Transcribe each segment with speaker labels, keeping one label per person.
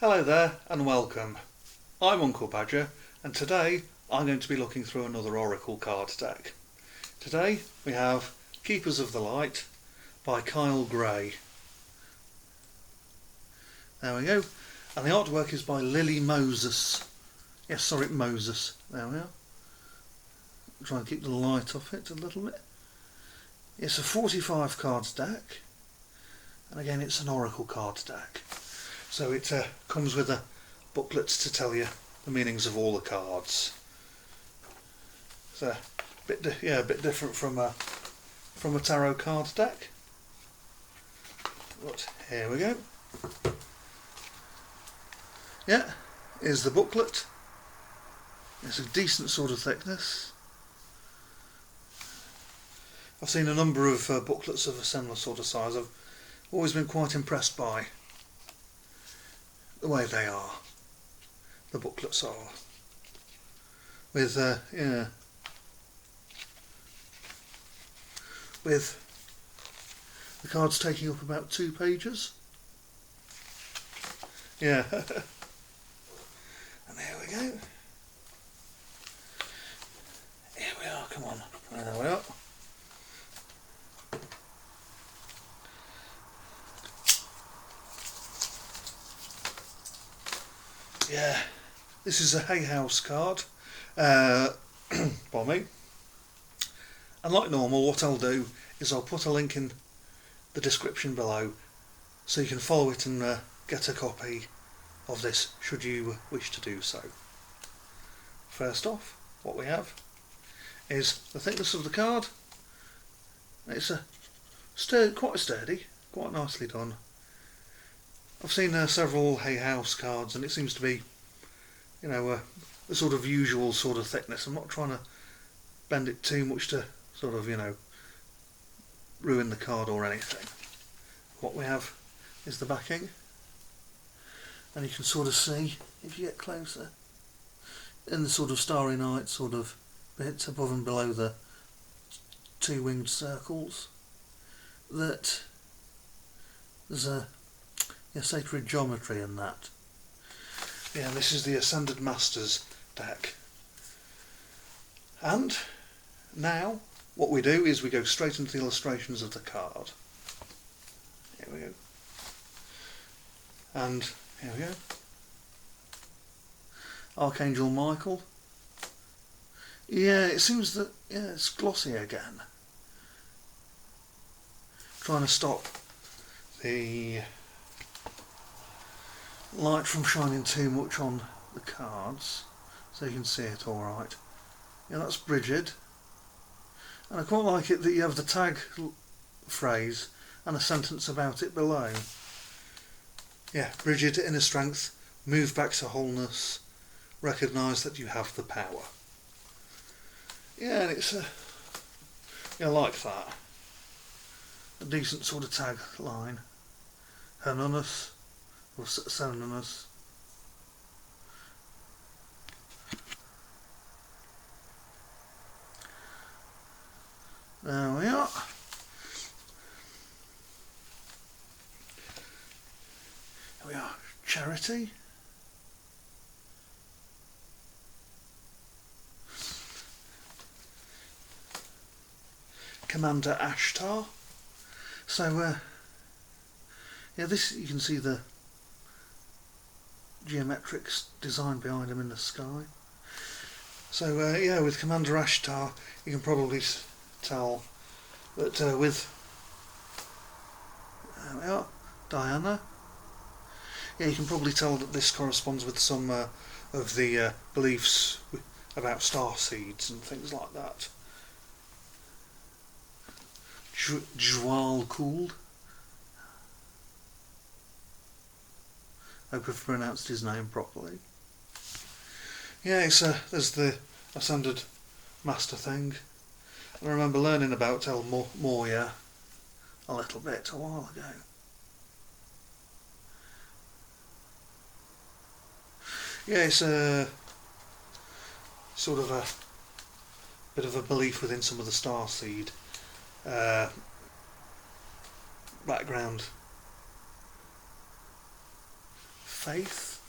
Speaker 1: Hello there and welcome. I'm Uncle Badger and today I'm going to be looking through another Oracle card deck. Today we have Keepers of the Light by Kyle Gray. There we go. And the artwork is by Lily Moses. Yes, sorry, Moses. There we are. Try and keep the light off it a little bit. It's a 45 cards deck. And again, it's an Oracle card deck. So it comes with a booklet to tell you the meanings of all the cards. It's a bit different from a tarot card deck. But here we go. Yeah, here's the booklet. It's a decent sort of thickness. I've seen a number of booklets of a similar sort of size. I've always been quite impressed by the way they are. The booklets are. With with the cards taking up about 2 pages. Yeah. And there we go. Here we are, come on. There we are. Yeah, this is a Hay House card by me. And like normal, what I'll do is I'll put a link in the description below so you can follow it and get a copy of this should you wish to do so. First off, what we have is the thickness of the card. It's quite sturdy, quite nicely done. I've seen several Hay House cards and it seems to be, the sort of usual sort of thickness. I'm not trying to bend it too much to sort of, ruin the card or anything. What we have is the backing, and you can sort of see, if you get closer, in the sort of Starry Night sort of bits above and below the 2 winged circles, that there's a sacred geometry in that. Yeah, this is the Ascended Masters deck. And now what we do is we go straight into the illustrations of the card. Here we go. And here we go. Archangel Michael. Yeah, it seems that it's glossy again. Trying to stop the light from shining too much on the cards so you can see it alright. Yeah, that's Bridget. And I quite like it that you have the tag phrase and a sentence about it below. Yeah, Bridget, inner strength, move back to wholeness, recognise that you have the power. Yeah, and it's I like that. A decent sort of tag line. Hernunus, or Sonunus. There we are. Here we are. Charity. Commander Ashtar. So this, you can see the geometric design behind him in the sky. So with Commander Ashtar you can probably tell that with there we are, Diana. Yeah, you can probably tell that this corresponds with some of the beliefs about star seeds and things like that. Jwal Cool. I hope I've pronounced his name properly. Yeah, there's the Ascended Master thing. I remember learning about El Moria a little bit a while ago. Yeah, it's a sort of a bit of a belief within some of the starseed background faith.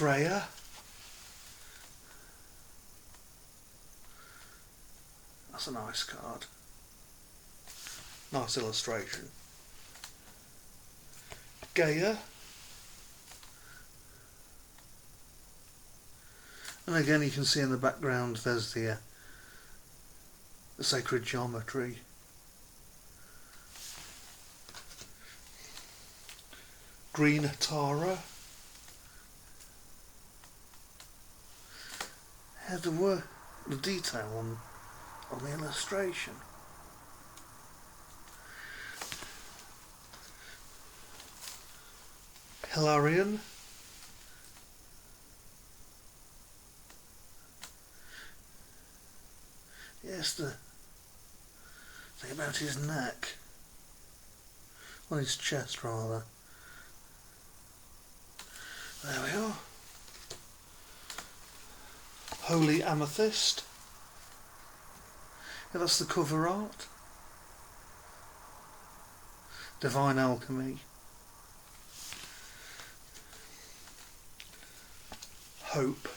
Speaker 1: Freya. That's a nice card. Nice illustration. Gaia. And again you can see in the background there's the sacred geometry. Green Tara. Had the detail on the illustration. Hilarion. Yes, the thing about his neck. On his chest, rather. There we are. Holy Amethyst. Yeah, that's the cover art. Divine Alchemy. Hope.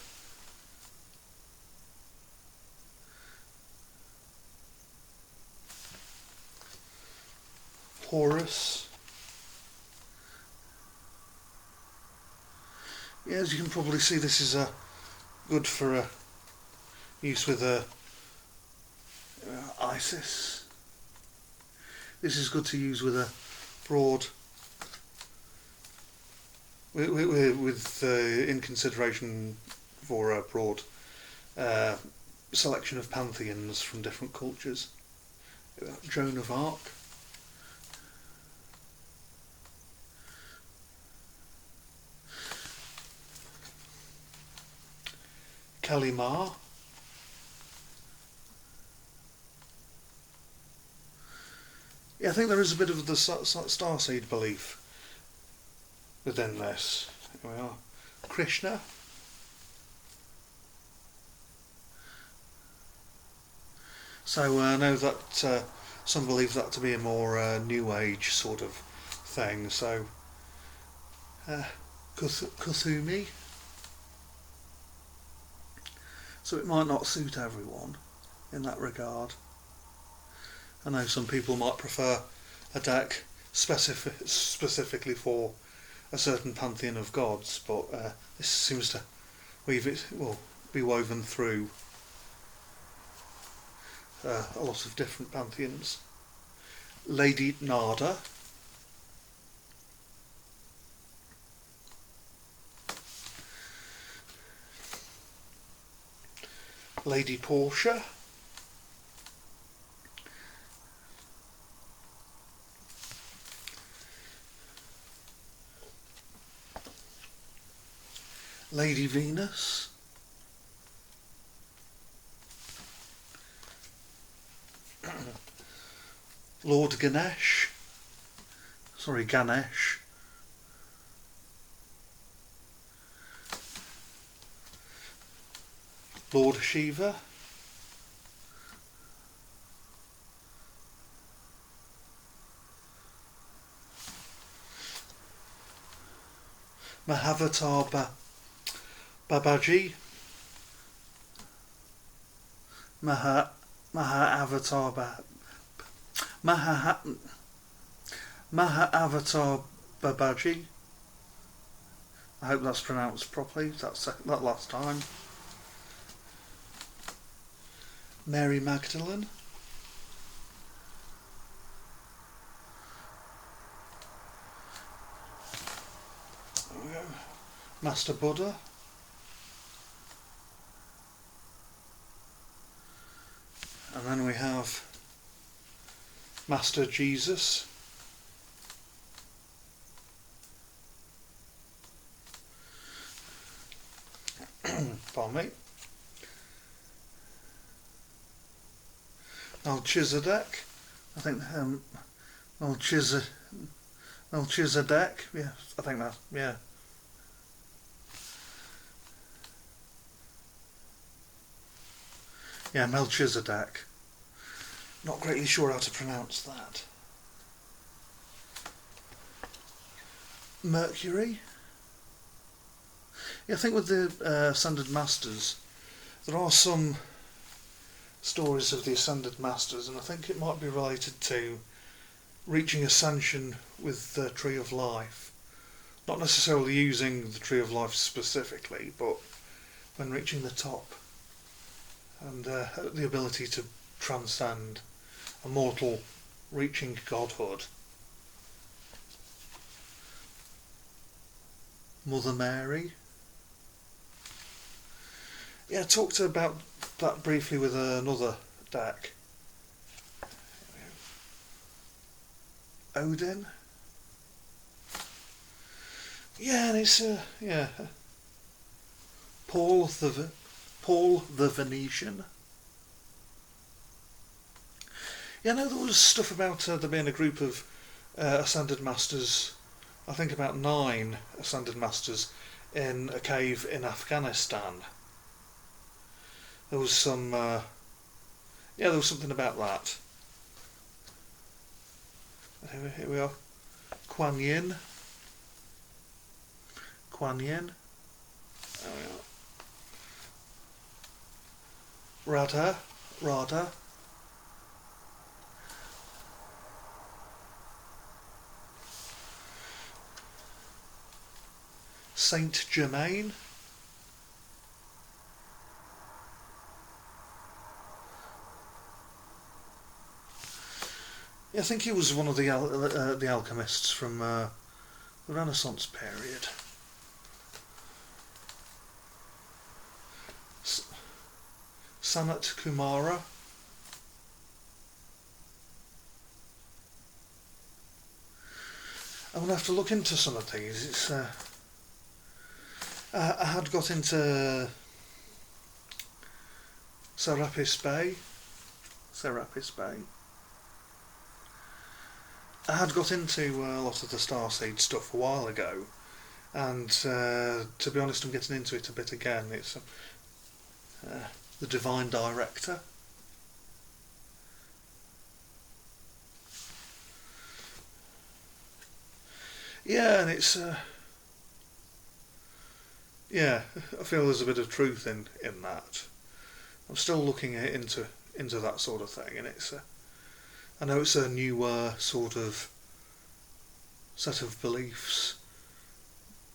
Speaker 1: Horus. Yeah, as you can probably see, this is good for use with Isis. This is good to use with a broad, in consideration for a broad selection of pantheons from different cultures. Joan of Arc. Kalimar. Yeah, I think there is a bit of the starseed belief within this. Here we are. Krishna. So I know that some believe that to be a more New Age sort of thing. So Kuthumi. So it might not suit everyone in that regard. I know some people might prefer a deck specifically for a certain pantheon of gods, but this seems to be woven through a lot of different pantheons. Lady Nada. Lady Portia. Lady Venus. Lord Ganesh. Sorry, Ganesh. Lord Shiva. Mahavatar Babaji. Mahavatar Babaji. I hope that's pronounced properly. That's that last time. Mary Magdalene. There we go. Master Buddha. And then we have Master Jesus. Pardon me. Melchizedek. I think Melchizedek. Yeah, I think that. Yeah. Yeah, Melchizedek. Not greatly sure how to pronounce that. Mercury. Yeah, I think with the Ascended Masters, there are some stories of the Ascended Masters, and I think it might be related to reaching ascension with the Tree of Life. Not necessarily using the Tree of Life specifically, but when reaching the top, and the ability to transcend a mortal reaching godhood. Mother Mary. Yeah, I talked about that briefly with another deck. Odin. Yeah, and it's Paul the Venetian. Yeah, I know there was stuff about there being a group of Ascended Masters, I think about 9 Ascended Masters, in a cave in Afghanistan. There was some, there was something about that. Here we are. Kuan Yin. There we are. Radha. Saint Germain. Yeah, I think he was one of the alchemists from the Renaissance period. Sanat Kumara. I'm going to have to look into some of these. It's I had got into Serapis Bay. I had got into a lot of the Starseed stuff a while ago, and to be honest, I'm getting into it a bit again. It's the Divine Director. Yeah, and it's I feel there's a bit of truth in that. I'm still looking into that sort of thing, and it's I know it's a new sort of set of beliefs,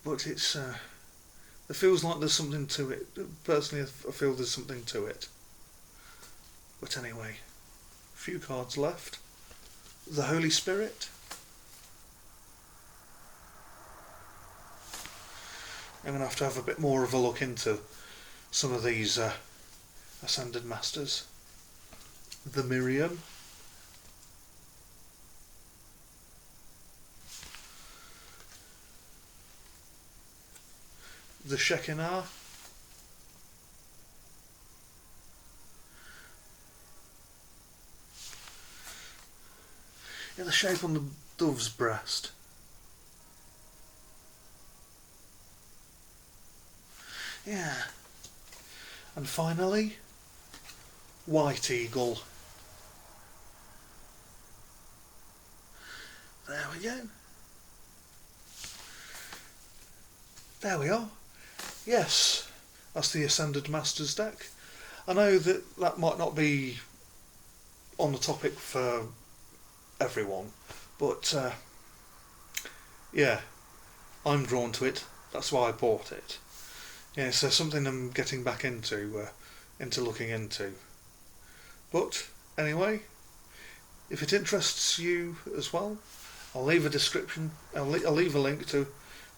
Speaker 1: but it's it feels like there's something to it. Personally, I feel there's something to it. But anyway, a few cards left. The Holy Spirit. I'm going to have a bit more of a look into some of these Ascended Masters. The Miriam. The Shekinah. Yeah, the shape on the dove's breast. Yeah. And finally, White Eagle. There we go. There we are. Yes, that's the Ascended Masters deck. I know that might not be on the topic for everyone, but yeah, I'm drawn to it. That's why I bought it. Yeah, so something I'm getting back into looking into. But anyway, if it interests you as well, I'll leave a description. I'll leave a link to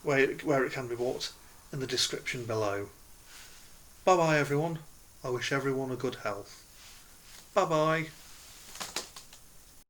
Speaker 1: where it can be bought in the description below. Bye bye everyone. I wish everyone a good health. Bye bye.